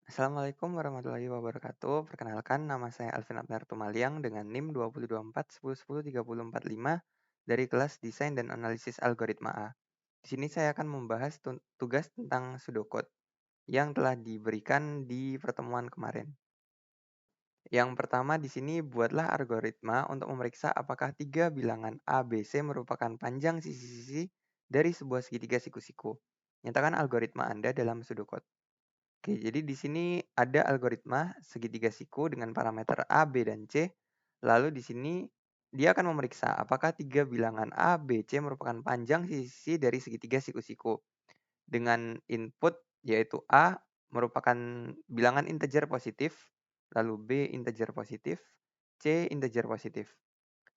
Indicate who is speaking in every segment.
Speaker 1: Assalamualaikum warahmatullahi wabarakatuh. Perkenalkan, nama saya Alvin Abnar Tumaliang dengan NIM 2024 1010 3045 dari kelas Desain dan Analisis Algoritma A. Di sini saya akan membahas tugas tentang pseudocode yang telah diberikan di pertemuan kemarin. Yang pertama di sini buatlah algoritma untuk memeriksa apakah tiga bilangan A, B, C merupakan panjang sisi-sisi dari sebuah segitiga siku-siku. Nyatakan algoritma Anda dalam pseudocode. Oke, jadi di sini ada algoritma segitiga siku dengan parameter A, B, dan C. Lalu di sini dia akan memeriksa apakah tiga bilangan A, B, C merupakan panjang sisi dari segitiga siku-siku. Dengan input yaitu A merupakan bilangan integer positif, lalu B integer positif, C integer positif.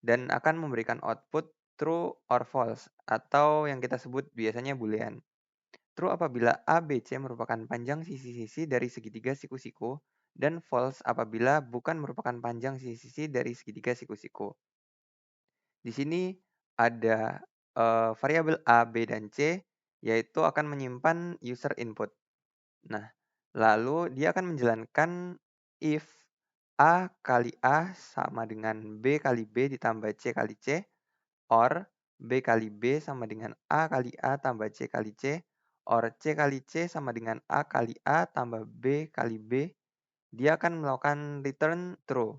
Speaker 1: Dan akan memberikan output true or false atau yang kita sebut biasanya boolean. True apabila A, B, C merupakan panjang sisi-sisi dari segitiga siku-siku, dan false apabila bukan merupakan panjang sisi-sisi dari segitiga siku-siku. Di sini ada variabel A, B, dan C, yaitu akan menyimpan user input. Nah, lalu dia akan menjalankan if A kali A sama dengan B kali B ditambah C kali C, or B kali B sama dengan A kali A tambah C kali C, or C kali C sama dengan A kali A tambah B kali B, dia akan melakukan return true.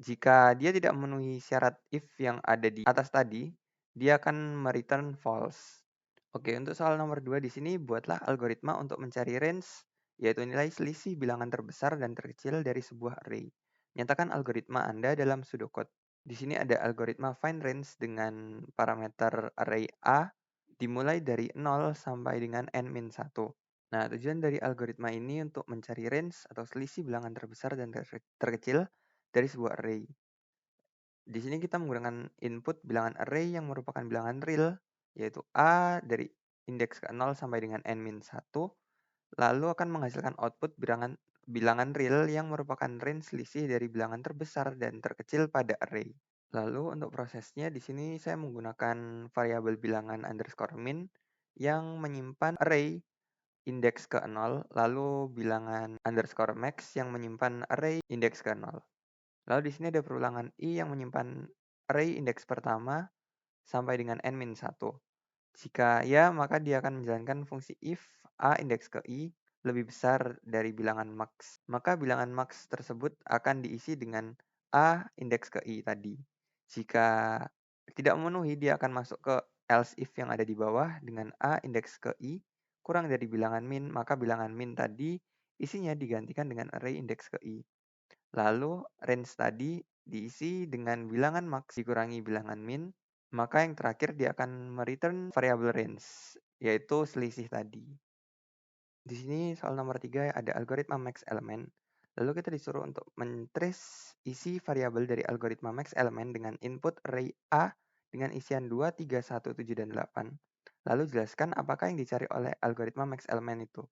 Speaker 1: Jika dia tidak memenuhi syarat if yang ada di atas tadi, dia akan mereturn false. Oke, untuk soal nomor 2 di sini buatlah algoritma untuk mencari range, yaitu nilai selisih bilangan terbesar dan terkecil dari sebuah array. Nyatakan algoritma Anda dalam pseudocode. Di sini ada algoritma find range dengan parameter array A dimulai dari 0 sampai dengan n-1. Nah, tujuan dari algoritma ini untuk mencari range atau selisih bilangan terbesar dan terkecil dari sebuah array. Di sini kita menggunakan input bilangan array yang merupakan bilangan real, yaitu A dari indeks ke 0 sampai dengan n-1, lalu akan menghasilkan output bilangan real yang merupakan range selisih dari bilangan terbesar dan terkecil pada array. Lalu untuk prosesnya di sini saya menggunakan variabel bilangan underscore min yang menyimpan array indeks ke 0, lalu bilangan underscore max yang menyimpan array indeks ke 0. Lalu di sini ada perulangan i yang menyimpan array indeks pertama sampai dengan n-1. Jika ya, maka dia akan menjalankan fungsi if a indeks ke i lebih besar dari bilangan max. Maka bilangan max tersebut akan diisi dengan a indeks ke i tadi. Jika tidak memenuhi, dia akan masuk ke else if yang ada di bawah dengan a indeks ke i kurang dari bilangan min, maka bilangan min tadi isinya digantikan dengan array indeks ke i. Lalu range tadi diisi dengan bilangan max dikurangi bilangan min, maka yang terakhir dia akan mereturn variabel range, yaitu selisih tadi. Di sini soal nomor 3 ada algoritma max element. Lalu kita disuruh untuk mentrace isi variabel dari algoritma max element dengan input array A dengan isian 2, 3, 1, 7, dan 8. Lalu jelaskan apakah yang dicari oleh algoritma max element itu.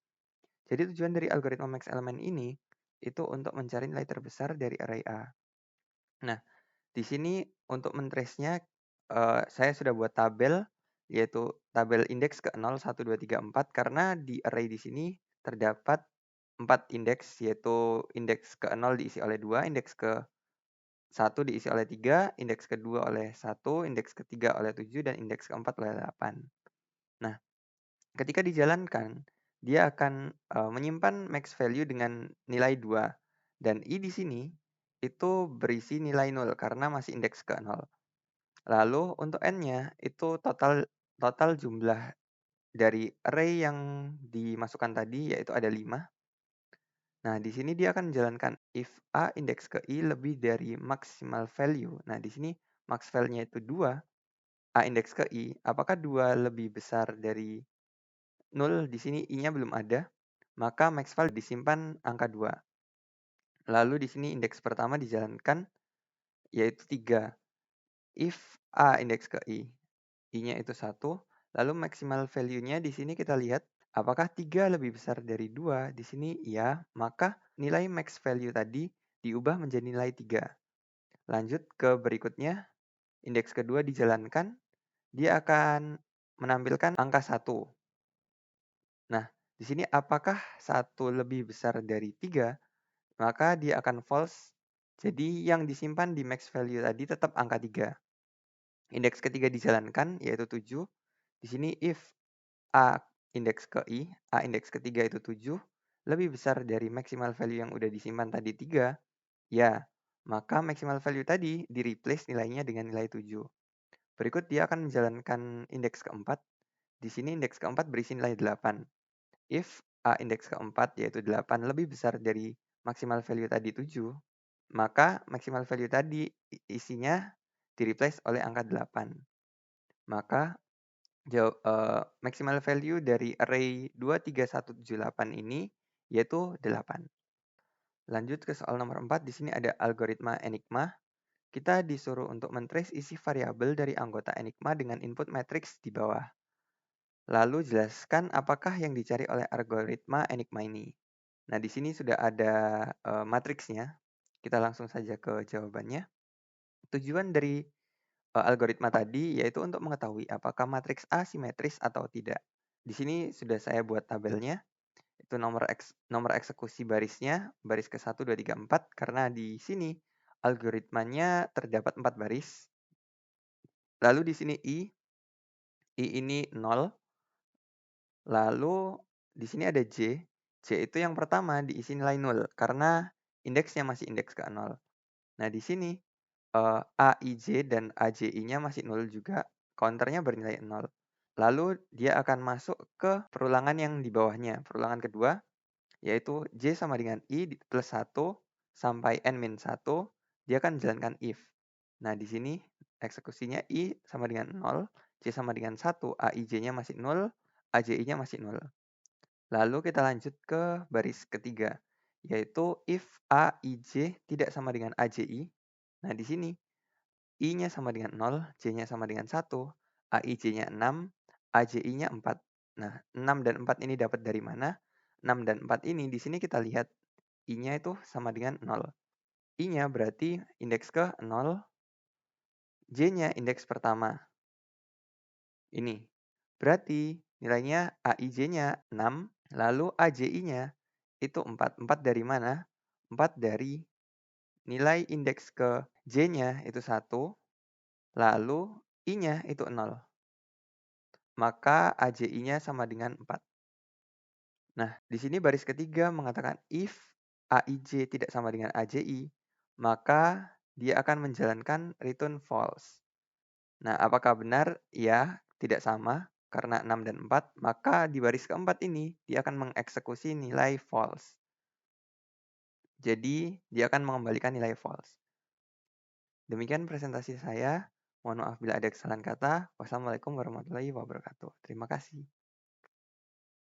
Speaker 1: Jadi tujuan dari algoritma max element ini itu untuk mencari nilai terbesar dari array A. Nah, di sini untuk mentrace-nya saya sudah buat tabel, yaitu tabel indeks ke 0, 1, 2, 3, 4 karena di array di sini terdapat 4 indeks, yaitu indeks ke 0 diisi oleh 2, indeks ke 1 diisi oleh 3, indeks kedua oleh 1, indeks ketiga oleh 7, dan indeks keempat oleh 8. Nah, ketika dijalankan, dia akan menyimpan max value dengan nilai 2. Dan i di sini itu berisi nilai 0 karena masih indeks ke 0. Lalu untuk n-nya itu total jumlah dari array yang dimasukkan tadi yaitu ada 5. Nah, di sini dia akan menjalankan if a indeks ke i lebih dari maximal value. Nah, di sini max value-nya itu 2, a indeks ke i. Apakah 2 lebih besar dari 0? Di sini i-nya belum ada, maka max value disimpan angka 2. Lalu di sini indeks pertama dijalankan yaitu 3. If a indeks ke i, i-nya itu 1, lalu maximal value-nya di sini kita lihat apakah 3 lebih besar dari 2? Di sini iya, maka nilai max value tadi diubah menjadi nilai 3. Lanjut ke berikutnya, indeks kedua dijalankan, dia akan menampilkan angka 1. Nah, Di sini apakah satu lebih besar dari 3, maka dia akan false. Jadi yang disimpan di max value tadi tetap angka 3. Indeks ketiga dijalankan, yaitu 7. Di sini if A indeks ke I, A indeks ketiga itu 7, lebih besar dari maximal value yang udah disimpan tadi 3, ya, maka maximal value tadi di-replace nilainya dengan nilai 7. Berikut dia akan menjalankan indeks keempat. Di sini indeks keempat berisi nilai 8. If A indeks keempat yaitu 8 lebih besar dari maximal value tadi 7, maka maximal value tadi isinya di-replace oleh angka 8. Maka maximal value dari array 23178 ini yaitu 8. Lanjut ke soal nomor 4, di sini ada algoritma Enigma. Kita disuruh untuk mentrace isi variabel dari anggota Enigma dengan input matrix di bawah. Lalu jelaskan apakah yang dicari oleh algoritma Enigma ini. Nah, di sini sudah ada matriksnya. Kita langsung saja ke jawabannya. Tujuan dari algoritma tadi yaitu untuk mengetahui apakah matriks A simetris atau tidak. Di sini sudah saya buat tabelnya. Itu nomor eksekusi barisnya, baris ke 1, 2, 3, 4, karena di sini algoritmanya terdapat 4 baris. Lalu di sini I ini 0. Lalu di sini ada J. J itu yang pertama diisi nilai 0 karena indeksnya masih indeks ke 0. Nah, di sini AIJ dan AJI-nya masih 0 juga, counternya bernilai 0. Lalu dia akan masuk ke perulangan yang di bawahnya, perulangan kedua, yaitu J sama dengan I plus 1 sampai N-1, dia akan menjalankan if. Nah, di sini eksekusinya I sama dengan 0, J sama dengan 1, AIJ-nya masih 0, AJI-nya masih 0. Lalu kita lanjut ke baris ketiga, yaitu if AIJ tidak sama dengan AJI. Nah, di sini I-nya sama dengan 0, J-nya sama dengan 1, AIJ-nya 6, AJI-nya 4. Nah, 6 dan 4 ini dapat dari mana? 6 dan 4 ini di sini kita lihat I-nya itu sama dengan 0. I-nya berarti indeks ke 0, J-nya indeks pertama. Ini. Berarti nilainya AIJ-nya 6, lalu AJI-nya itu 4. 4 dari mana? 4 dari nilai indeks ke J-nya itu 1, lalu I-nya itu 0. Maka AJI-nya sama dengan 4. Nah, di sini baris ketiga mengatakan if AIJ tidak sama dengan AJI, maka dia akan menjalankan return false. Nah, apakah benar? Ya, tidak sama. Karena 6 dan 4, maka di baris keempat ini dia akan mengeksekusi nilai false. Jadi, dia akan mengembalikan nilai false. Demikian presentasi saya. Mohon maaf bila ada kesalahan kata. Wassalamualaikum warahmatullahi wabarakatuh. Terima kasih.